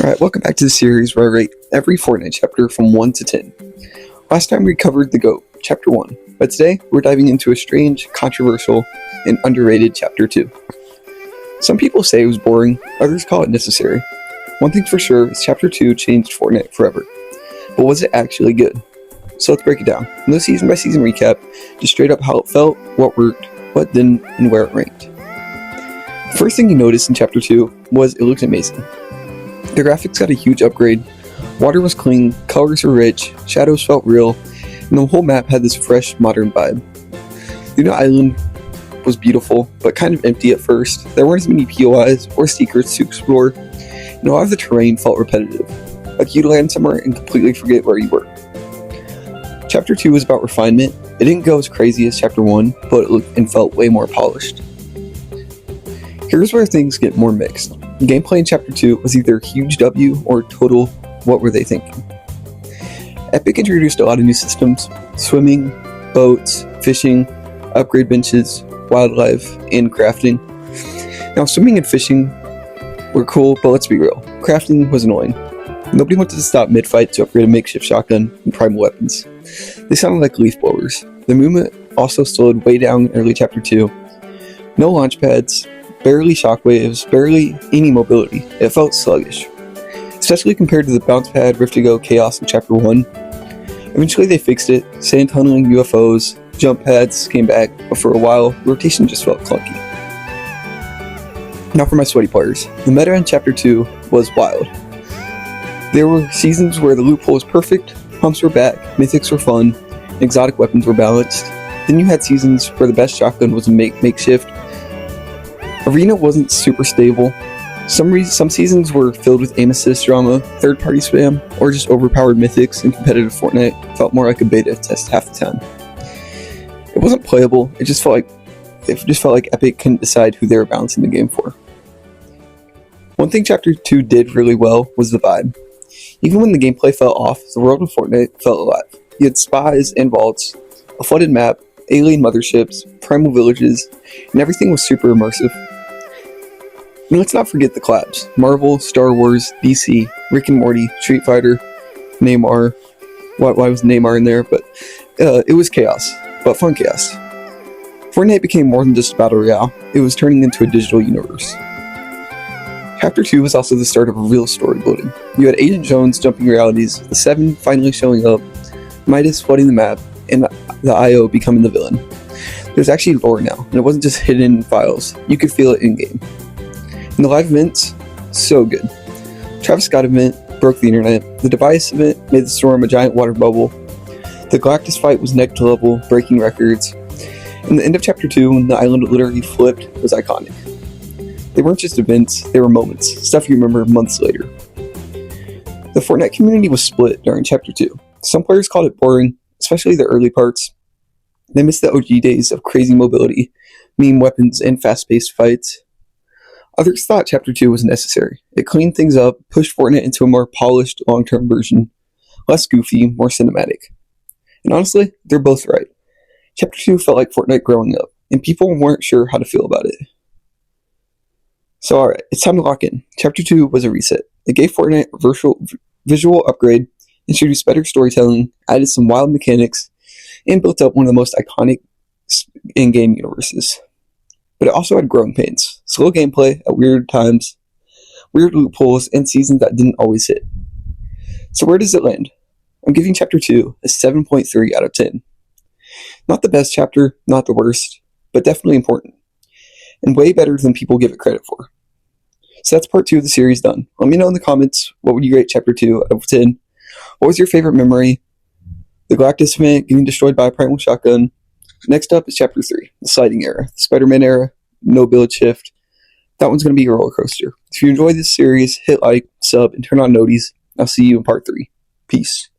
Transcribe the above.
Alright, welcome back to the series where I rate every Fortnite chapter from 1 to 10. Last time we covered The GOAT, Chapter 1, but today we're diving into a strange, controversial, and underrated Chapter 2. Some people say it was boring, others call it necessary. One thing for sure is Chapter 2 changed Fortnite forever. But was it actually good? So let's break it down. No season by season recap, just straight up how it felt, what worked, what didn't, and where it ranked. The first thing you noticed in Chapter 2 was it looked amazing. The graphics got a huge upgrade, water was clean, colors were rich, shadows felt real, and the whole map had this fresh, modern vibe. The new island was beautiful, but kind of empty at first. There weren't as many POIs or secrets to explore, and a lot of the terrain felt repetitive, like you'd land somewhere and completely forget where you were. Chapter 2 was about refinement. It didn't go as crazy as Chapter 1, but it looked and felt way more polished. Here's where things get more mixed. Gameplay in Chapter 2 was either a huge W or total what were they thinking. Epic introduced a lot of new systems: swimming, boats, fishing, upgrade benches, wildlife, and crafting. Now swimming and fishing were cool, but let's be real, crafting was annoying. Nobody wanted to stop mid-fight to upgrade a makeshift shotgun and primal weapons. They sounded like leaf blowers. The movement also slowed way down in early Chapter 2. No launch pads, barely shockwaves, barely any mobility. It felt sluggish, especially compared to the bounce pad, rift-to-go chaos in Chapter 1. Eventually they fixed it. Sand tunneling, UFOs, jump pads came back, but for a while, rotation just felt clunky. Now for my sweaty players. The meta in Chapter 2 was wild. There were seasons where the loophole was perfect, pumps were back, mythics were fun, and exotic weapons were balanced. Then you had seasons where the best shotgun was a makeshift. Arena wasn't super stable. Some seasons were filled with aim assist drama, third-party spam, or just overpowered mythics, and competitive Fortnite felt more like a beta test half the time. It wasn't playable, it just felt like Epic couldn't decide who they were balancing the game for. One thing Chapter 2 did really well was the vibe. Even when the gameplay fell off, the world of Fortnite felt alive. You had spies and vaults, a flooded map, alien motherships, primal villages, and everything was super immersive. And let's not forget the collabs: Marvel, Star Wars, DC, Rick and Morty, Street Fighter, Neymar. Why was Neymar in there? But it was chaos, but fun chaos. Fortnite became more than just a battle royale. It was turning into a digital universe. Chapter 2 was also the start of a real story building. You had Agent Jones jumping realities, the Seven finally showing up, Midas flooding the map, and the IO becoming the villain. There's actually lore now, and it wasn't just hidden in files. You could feel it in-game. And the live events, so good. Travis Scott event broke the internet. The Device event made the storm a giant water bubble. The Galactus fight was neck to level, breaking records. And the end of Chapter 2, when the island literally flipped, was iconic. They weren't just events, they were moments, stuff you remember months later. The Fortnite community was split during Chapter 2. Some players called it boring, especially the early parts. They missed the OG days of crazy mobility, meme weapons, and fast-paced fights. Others thought Chapter 2 was necessary. It cleaned things up, pushed Fortnite into a more polished, long-term version, less goofy, more cinematic. And honestly, they're both right. Chapter 2 felt like Fortnite growing up, and people weren't sure how to feel about it. So alright, it's time to lock in. Chapter 2 was a reset. It gave Fortnite a visual upgrade, introduced better storytelling, added some wild mechanics, and built up one of the most iconic in-game universes. But it also had growing pains, slow gameplay at weird times, weird loopholes, and seasons that didn't always hit. So where does it land? I'm giving Chapter 2 a 7.3 out of 10. Not the best chapter, not the worst, but definitely important, and way better than people give it credit for. So that's part 2 of the series done. Let me know in the comments, what would you rate Chapter 2 out of 10? What was your favorite memory? The Galactus event, getting destroyed by a primal shotgun. Next up is Chapter 3, the sliding era, the Spider-Man era, no build shift. That one's going to be a roller coaster. If you enjoyed this series, hit like, sub, and turn on noties. I'll see you in part 3. Peace.